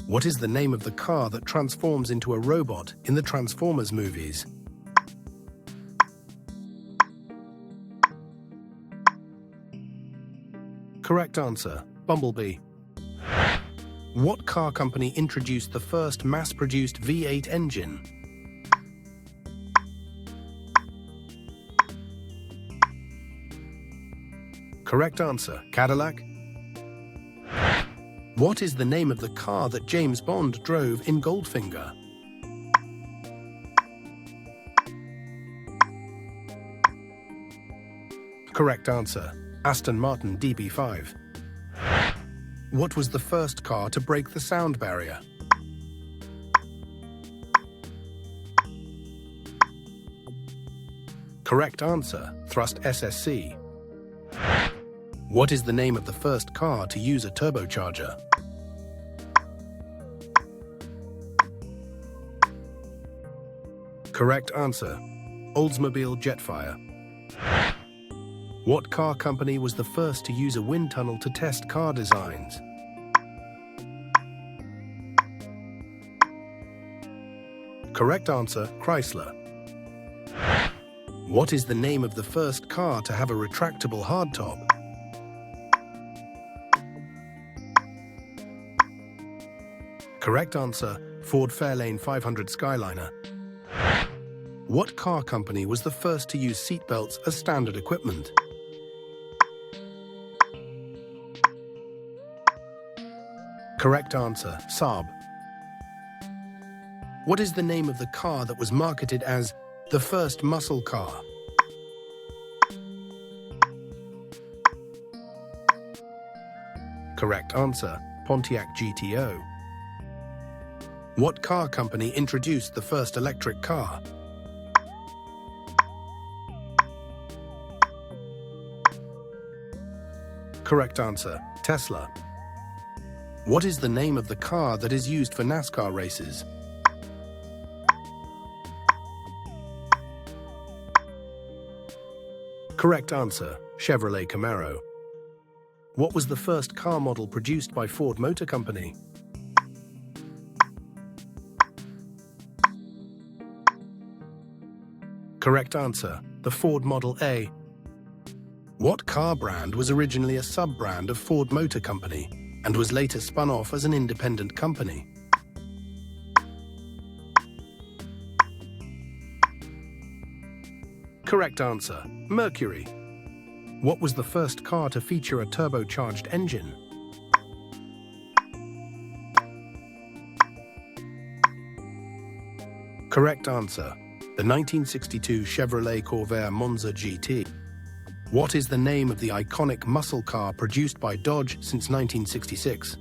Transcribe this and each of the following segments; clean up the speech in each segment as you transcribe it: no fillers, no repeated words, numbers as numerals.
What is the name of the car that transforms into a robot in the Transformers movies? Correct answer, Bumblebee. What car company introduced the first mass-produced V8 engine? Correct answer, Cadillac. What is the name of the car that James Bond drove in Goldfinger? Correct answer, Aston Martin DB5. What was the first car to break the sound barrier? Correct answer, Thrust SSC. What is the name of the first car to use a turbocharger? Correct answer, Oldsmobile Jetfire. What car company was the first to use a wind tunnel to test car designs? Correct answer, Chrysler. What is the name of the first car to have a retractable hardtop? Correct answer, Ford Fairlane 500 Skyliner. What car company was the first to use seatbelts as standard equipment? Correct answer, Saab. What is the name of the car that was marketed as the first muscle car? Correct answer, Pontiac GTO. What car company introduced the first electric car? Correct answer, Tesla. What is the name of the car that is used for NASCAR races? Correct answer, Chevrolet Camaro. What was the first car model produced by Ford Motor Company? Correct answer, the Ford Model A. What car brand was originally a sub-brand of Ford Motor Company and was later spun off as an independent company? Correct answer, Mercury. What was the first car to feature a turbocharged engine? Correct answer, the 1962 Chevrolet Corvair Monza GT. What is the name of the iconic muscle car produced by Dodge since 1966?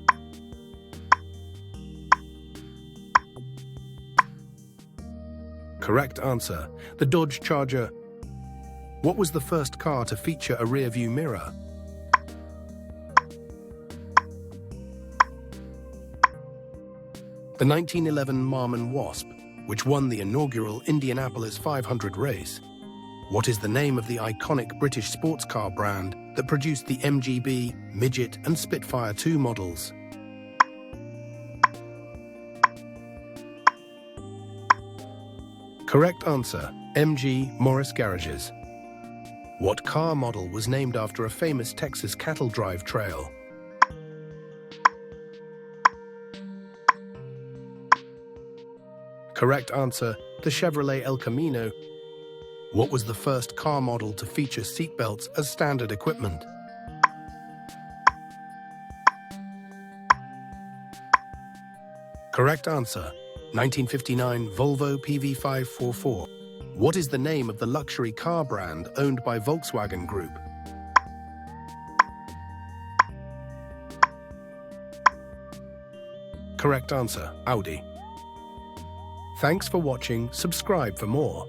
Correct answer, the Dodge Charger. What was the first car to feature a rear-view mirror? The 1911 Marmon Wasp, which won the inaugural Indianapolis 500 race. What is the name of the iconic British sports car brand that produced the MGB, Midget and Spitfire II models? Correct answer, MG Morris Garages. What car model was named after a famous Texas cattle drive trail? Correct answer, the Chevrolet El Camino. What was the first car model to feature seatbelts as standard equipment? Correct answer, 1959 Volvo PV544. What is the name of the luxury car brand owned by Volkswagen Group? Correct answer, Audi. Thanks for watching. Subscribe for more.